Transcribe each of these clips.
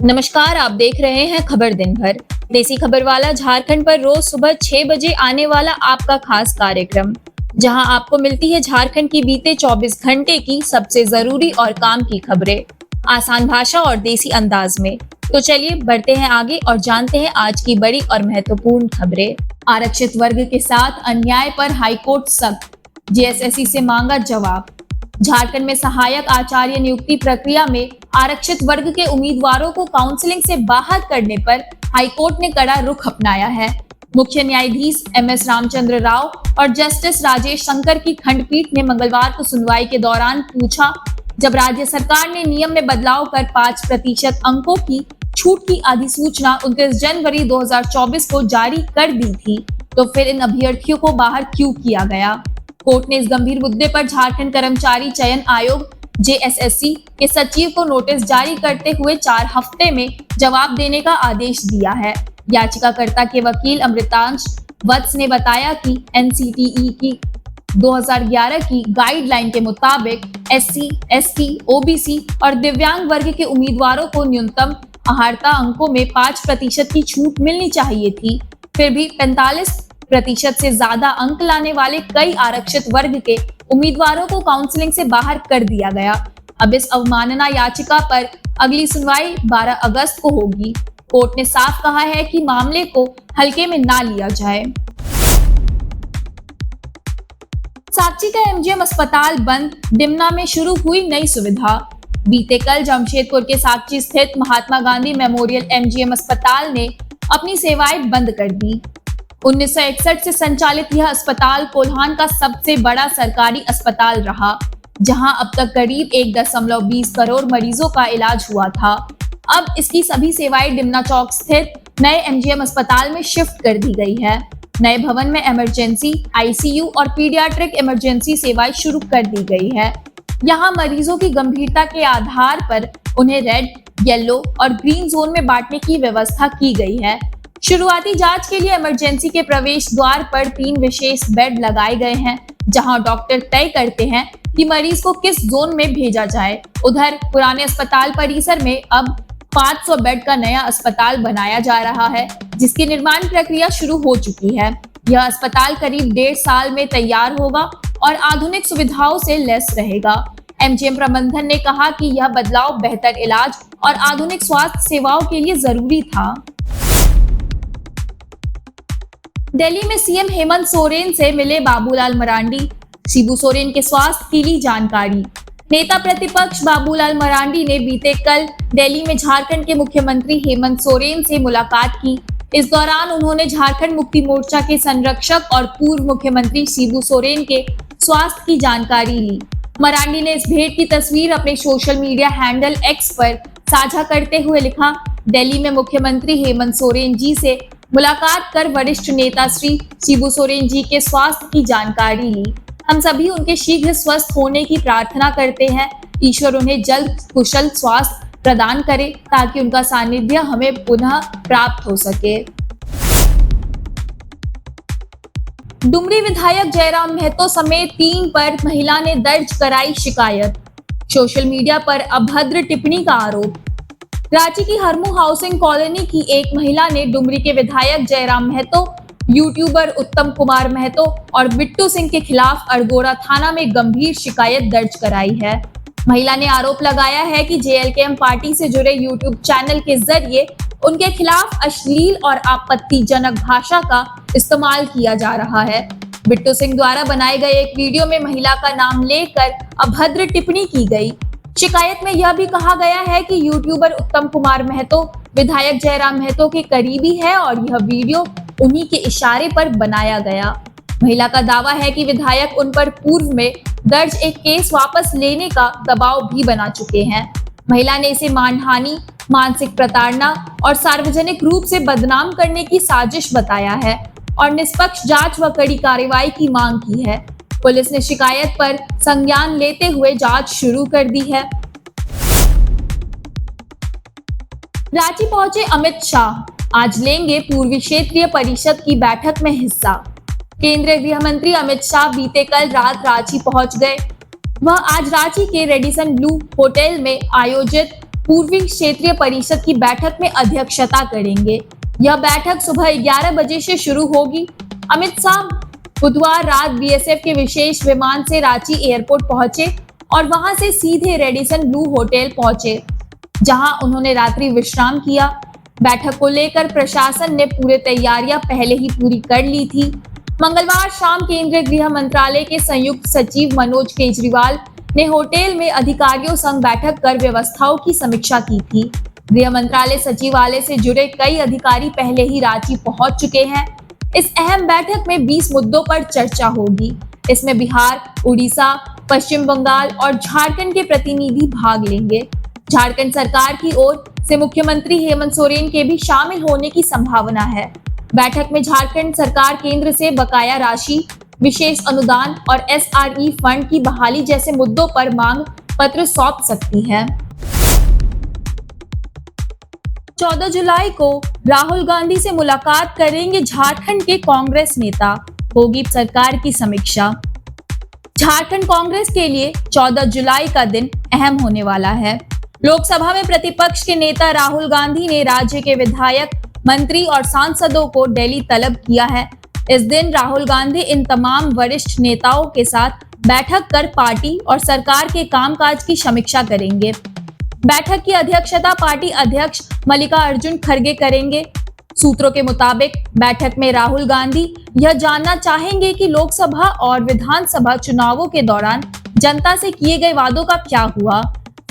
नमस्कार, आप देख रहे हैं खबर दिन भर। देसी खबर वाला झारखंड पर रोज सुबह 6 बजे आने वाला आपका खास कार्यक्रम, जहां आपको मिलती है झारखंड की बीते 24 घंटे की सबसे जरूरी और काम की खबरें, आसान भाषा और देसी अंदाज में। तो चलिए बढ़ते हैं आगे और जानते हैं आज की बड़ी और महत्वपूर्ण खबरें। आरक्षित वर्ग के साथ अन्याय पर हाईकोर्ट सख्त, जेएसएससी से मांगा जवाब। झारखंड में सहायक आचार्य नियुक्ति प्रक्रिया में आरक्षित वर्ग के उम्मीदवारों को काउंसलिंग से बाहर करने पर हाईकोर्ट ने कड़ा रुख अपनाया है। मुख्य न्यायाधीश एमएस रामचंद्र राव और जस्टिस राजेश शंकर की खंडपीठ ने मंगलवार को सुनवाई के दौरान पूछा, जब राज्य सरकार ने नियम में बदलाव कर 5% अंकों की छूट की अधिसूचना 29 जनवरी 2024 को जारी कर दी थी, तो फिर इन अभ्यर्थियों को बाहर क्यों किया गया? कोर्ट ने इस गंभीर मुद्दे पर झारखंड कर्मचारी चयन आयोग जेएसएससी के सचिव को नोटिस जारी करते हुए 4 हफ्ते में जवाब देने का आदेश दिया है। याचिकाकर्ता के वकील अमृतांश वत्स ने बताया कि एनसीटीई की 2011 की गाइडलाइन के मुताबिक एससी, एसटी, ओबीसी और दिव्यांग वर्ग के उम्मीदवारों को न्यूनतम अहार्ता अंकों में 5% की छूट मिलनी चाहिए थी। फिर भी 45% से ज्यादा अंक लाने वाले कई आरक्षित वर्ग के उम्मीदवारों को काउंसलिंग से बाहर कर दिया गया। अब इस अवमानना याचिका पर अगली सुनवाई 12 अगस्त को होगी। कोर्ट ने साफ कहा है कि मामले को हल्के में ना लिया जाए। साक्षी का एमजीएम अस्पताल बंद, डिमना में शुरू हुई नई सुविधा। बीते कल जमशेदपुर के साक्षी स्थित महात्मा गांधी मेमोरियल एमजीएम अस्पताल ने अपनी सेवाएं बंद कर दी। 1961 से संचालित यह अस्पताल कोल्हान का सबसे बड़ा सरकारी अस्पताल रहा, जहां अब तक करीब 1.20 करोड़ मरीजों का इलाज हुआ था। अब इसकी सभी सेवाएं डिमना चौक स्थित नए एमजीएम अस्पताल में शिफ्ट कर दी गई है। नए भवन में इमरजेंसी, आईसीयू और पीडियाट्रिक इमरजेंसी सेवाएं शुरू कर दी गई है। यहाँ मरीजों की गंभीरता के आधार पर उन्हें रेड, येलो और ग्रीन जोन में बांटने की व्यवस्था की गई है। शुरुआती जांच के लिए इमरजेंसी के प्रवेश द्वार पर 3 विशेष बेड लगाए गए हैं, जहां डॉक्टर तय करते हैं कि मरीज को किस जोन में भेजा जाए। उधर पुराने अस्पताल परिसर में अब 500 बेड का नया अस्पताल बनाया जा रहा है, जिसकी निर्माण प्रक्रिया शुरू हो चुकी है। यह अस्पताल करीब 1.5 साल में तैयार होगा और आधुनिक सुविधाओं से लैस रहेगा। एमजीएम प्रबंधन ने कहा कि यह बदलाव बेहतर इलाज और आधुनिक स्वास्थ्य सेवाओं के लिए जरूरी था। दिल्ली में सीएम हेमंत सोरेन से मिले बाबूलाल मरांडी, शिबू सोरेन के स्वास्थ्य की ली जानकारी। नेता प्रतिपक्ष बाबूलाल मरांडी ने बीते कल दिल्ली में झारखंड के मुख्यमंत्री हेमंत सोरेन से मुलाकात की। इस दौरान उन्होंने झारखंड मुक्ति मोर्चा के संरक्षक और पूर्व मुख्यमंत्री शिबू सोरेन के स्वास्थ्य की जानकारी ली। मरांडी ने इस भेंट की तस्वीर अपने सोशल मीडिया हैंडल एक्स पर साझा करते हुए लिखा, दिल्ली में मुख्यमंत्री हेमंत सोरेन जी से मुलाकात कर वरिष्ठ नेता श्री शिबू सोरेन जी के स्वास्थ्य की जानकारी ली। हम सभी उनके शीघ्र स्वस्थ होने की प्रार्थना करते हैं। ईश्वर उन्हें जल्द कुशल स्वास्थ्य प्रदान करे ताकि उनका सानिध्य हमें पुनः प्राप्त हो सके। डुमरी विधायक जयराम महतो समेत 3 पर महिला ने दर्ज कराई शिकायत। सोशल मीडिया पर अभद्र टिप्पणी का आरोप। रांची की हरमू हाउसिंग कॉलोनी की एक महिला ने डुमरी के विधायक जयराम महतो, यूट्यूबर उत्तम कुमार महतो और बिट्टू सिंह के खिलाफ अड़गोड़ा थाना में गंभीर शिकायत दर्ज कराई है। महिला ने आरोप लगाया है कि जेएलकेएम पार्टी से जुड़े यूट्यूब चैनल के जरिए उनके खिलाफ अश्लील और आपत्तिजनक भाषा का इस्तेमाल किया जा रहा है। बिट्टू सिंह द्वारा बनाए गए एक वीडियो में महिला का नाम लेकर अभद्र टिप्पणी की गई। शिकायत में यह भी कहा गया है कि यूट्यूबर उत्तम कुमार महतो विधायक जयराम महतो के करीबी है और यह वीडियो उन्हीं के इशारे पर बनाया गया। महिला का दावा है कि विधायक उन पर पूर्व में दर्ज एक केस वापस लेने का दबाव भी बना चुके हैं। महिला ने इसे मानहानि, मानसिक प्रताड़ना और सार्वजनिक रूप से बदनाम करने की साजिश बताया है और निष्पक्ष जांच व कड़ी कार्रवाई की मांग की है। पुलिस ने शिकायत पर संज्ञान लेते हुए जांच शुरू कर दी है। रांची पहुंचे अमित शाह, आज लेंगे पूर्वी क्षेत्रीय परिषद की बैठक में हिस्सा। केंद्रीय गृह मंत्री अमित शाह बीते कल रात रांची पहुंच गए। वह आज रांची के रेडिसन ब्लू होटल में आयोजित पूर्वी क्षेत्रीय परिषद की बैठक में अध्यक्षता करेंगे। यह बैठक सुबह 11 बजे से शुरू होगी। अमित शाह बुधवार रात बीएसएफ के विशेष विमान से रांची एयरपोर्ट पहुंचे और वहां से सीधे रेडिसन ब्लू होटल पहुंचे, जहां उन्होंने रात्रि विश्राम किया। बैठक को लेकर प्रशासन ने पूरी तैयारियां पहले ही पूरी कर ली थी। मंगलवार शाम केंद्रीय गृह मंत्रालय के संयुक्त सचिव मनोज केजरीवाल ने होटल में अधिकारियों संग बैठक कर व्यवस्थाओं की समीक्षा की थी। गृह मंत्रालय सचिवालय से जुड़े कई अधिकारी पहले ही रांची पहुंच चुके हैं। इस अहम बैठक में 20 मुद्दों पर चर्चा होगी। इसमें बिहार, उड़ीसा, पश्चिम बंगाल और झारखंड के प्रतिनिधि भाग लेंगे। झारखंड सरकार की ओर से मुख्यमंत्री हेमंत सोरेन के भी शामिल होने की संभावना है। बैठक में झारखंड सरकार केंद्र से बकाया राशि, विशेष अनुदान और एसआरई फंड की बहाली जैसे मुद्दों पर मांग पत्र सौंप सकती है। 14 जुलाई को राहुल गांधी से मुलाकात करेंगे झारखंड के कांग्रेस नेता, होगी सरकार की समीक्षा। झारखंड कांग्रेस के लिए 14 जुलाई का दिन अहम होने वाला है। लोकसभा में प्रतिपक्ष के नेता राहुल गांधी ने राज्य के विधायक, मंत्री और सांसदों को दिल्ली तलब किया है। इस दिन राहुल गांधी इन तमाम वरिष्ठ नेताओं के साथ बैठक कर पार्टी और सरकार के कामकाज की समीक्षा करेंगे। बैठक की अध्यक्षता पार्टी अध्यक्ष मल्लिकार्जुन खड़गे करेंगे। सूत्रों के मुताबिक बैठक में राहुल गांधी यह जानना चाहेंगे कि लोकसभा और विधानसभा चुनावों के दौरान जनता से किए गए वादों का क्या हुआ,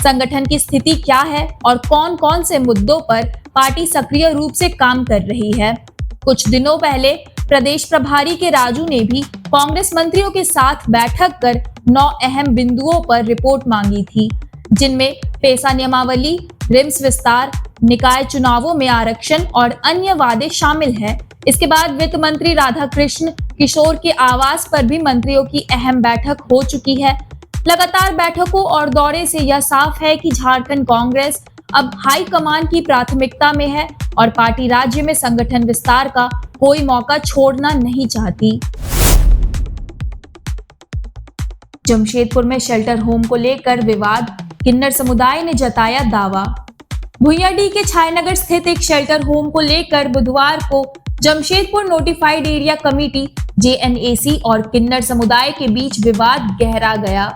संगठन की स्थिति क्या है और कौन कौन से मुद्दों पर पार्टी सक्रिय रूप से काम कर रही है। कुछ दिनों पहले प्रदेश प्रभारी के राजू ने भी कांग्रेस मंत्रियों के साथ बैठक कर 9 अहम बिंदुओं पर रिपोर्ट मांगी थी, जिनमें पेशा नियमावली, रिम्स विस्तार, निकाय चुनावों में आरक्षण और अन्य वादे शामिल हैं। इसके बाद वित्त मंत्री राधाकृष्ण किशोर के आवास पर भी मंत्रियों की अहम बैठक हो चुकी है। लगातार बैठकों और दौरे से यह साफ है कि झारखंड कांग्रेस अब हाईकमान की प्राथमिकता में है और पार्टी राज्य में संगठन विस्तार का कोई मौका छोड़ना नहीं चाहती। जमशेदपुर में शेल्टर होम को लेकर विवाद, किन्नर समुदाय ने जताया दावा। भुइयाडीह के छायानगर स्थित एक शेल्टर होम को लेकर बुधवार को Jamshedpur notified area committee JNAC और किन्नर समुदाय के बीच विवाद गहरा गया।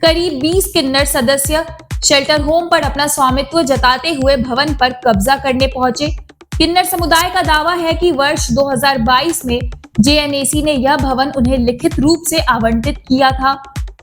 करीब 20 किन्नर सदस्य शेल्टर होम पर अपना स्वामित्व जताते हुए भवन पर कब्जा करने पहुंचे। किन्नर समुदाय का दावा है कि वर्ष 2022 में जेएनएसी ने यह भवन उन्हें लिखित रूप से आवंटित किया था।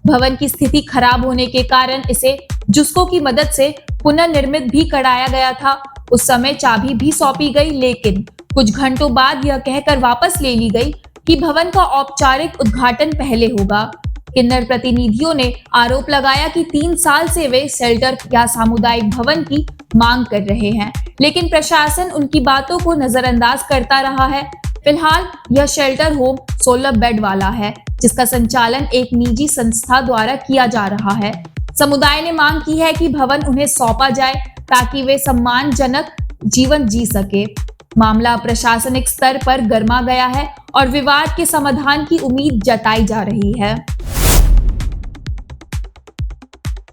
भवन की स्थिति खराब होने के कारण इसे जुस्को की मदद से पुनर्निर्मित भी कराया गया था। उस समय चाबी भी सौंपी गई, लेकिन कुछ घंटों बाद यह कहकर वापस ले ली गई कि भवन का औपचारिक उद्घाटन पहले होगा। किन्नर प्रतिनिधियों ने आरोप लगाया कि 3 साल से वे शेल्टर या सामुदायिक भवन की मांग कर रहे हैं, लेकिन प्रशासन उनकी बातों को नजरअंदाज करता रहा है। फिलहाल यह शेल्टर होम 16 बेड वाला है, जिसका संचालन एक निजी संस्था द्वारा किया जा रहा है। समुदाय ने मांग की है कि भवन उन्हें सौंपा जाए ताकि वे सम्मानजनक जीवन जी सके। मामला प्रशासनिक स्तर पर गर्मा गया है और विवाद के समाधान की उम्मीद जताई जा रही है।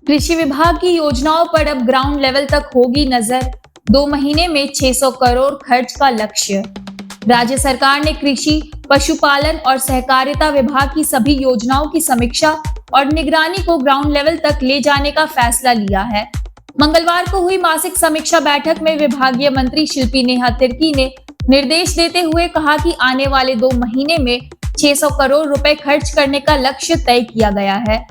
कृषि विभाग की योजनाओं पर अब ग्राउंड लेवल तक होगी नजर। 2 महीने में 600 करोड़ खर्च का लक्ष्य। राज्य सरकार ने कृषि, पशुपालन और सहकारिता विभाग की सभी योजनाओं की समीक्षा और निगरानी को ग्राउंड लेवल तक ले जाने का फैसला लिया है। मंगलवार को हुई मासिक समीक्षा बैठक में विभागीय मंत्री शिल्पी नेहा तिर्की ने निर्देश देते हुए कहा कि आने वाले 2 महीने में 600 करोड़ रुपए खर्च करने का लक्ष्य तय किया गया है।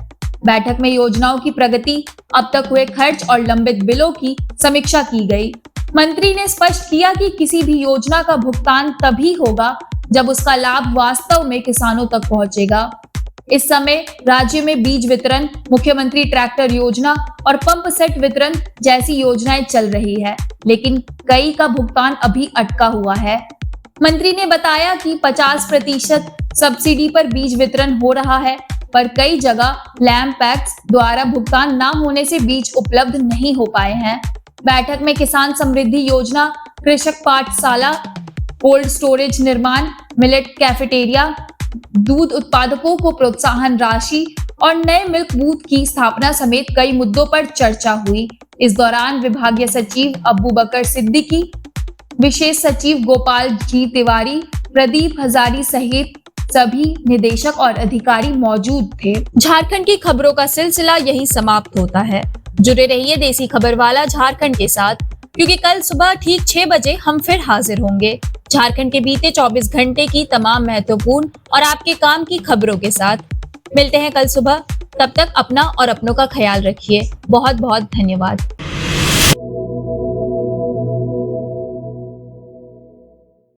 बैठक में योजनाओं की प्रगति, अब तक हुए खर्च और लंबित बिलों की समीक्षा की गई। मंत्री ने स्पष्ट किया कि किसी भी योजना का भुगतान तभी होगा जब उसका लाभ वास्तव में किसानों तक पहुंचेगा। इस समय राज्य में बीज वितरण, मुख्यमंत्री ट्रैक्टर योजना और पंप सेट वितरण जैसी योजनाएं चल रही है, लेकिन कई का भुगतान अभी अटका हुआ है। मंत्री ने बताया कि 50% सब्सिडी पर बीज वितरण हो रहा है, पर कई जगह लैंड पैक्स द्वारा भुगतान न होने से बीज उपलब्ध नहीं हो पाए हैं। बैठक में किसान समृद्धि योजना, कृषक पाठशाला, कोल्ड स्टोरेज निर्माण, मिलेट कैफेटेरिया, दूध उत्पादकों को प्रोत्साहन राशि और नए मिल्क बूथ की स्थापना समेत कई मुद्दों पर चर्चा हुई। इस दौरान विभागीय सचिव अब्बू बकर सिद्दीकी, विशेष सचिव गोपाल जी तिवारी, प्रदीप हजारी सहित सभी निदेशक और अधिकारी मौजूद थे। झारखंड की खबरों का सिलसिला यहीं समाप्त होता है। जुड़े रहिए देसी खबर वाला झारखंड के साथ, क्योंकि कल सुबह ठीक 6 बजे हम फिर हाजिर होंगे झारखंड के बीते 24 घंटे की तमाम महत्वपूर्ण और आपके काम की खबरों के साथ। मिलते हैं कल सुबह, तब तक अपना और अपनों का ख्याल रखिए। बहुत बहुत धन्यवाद।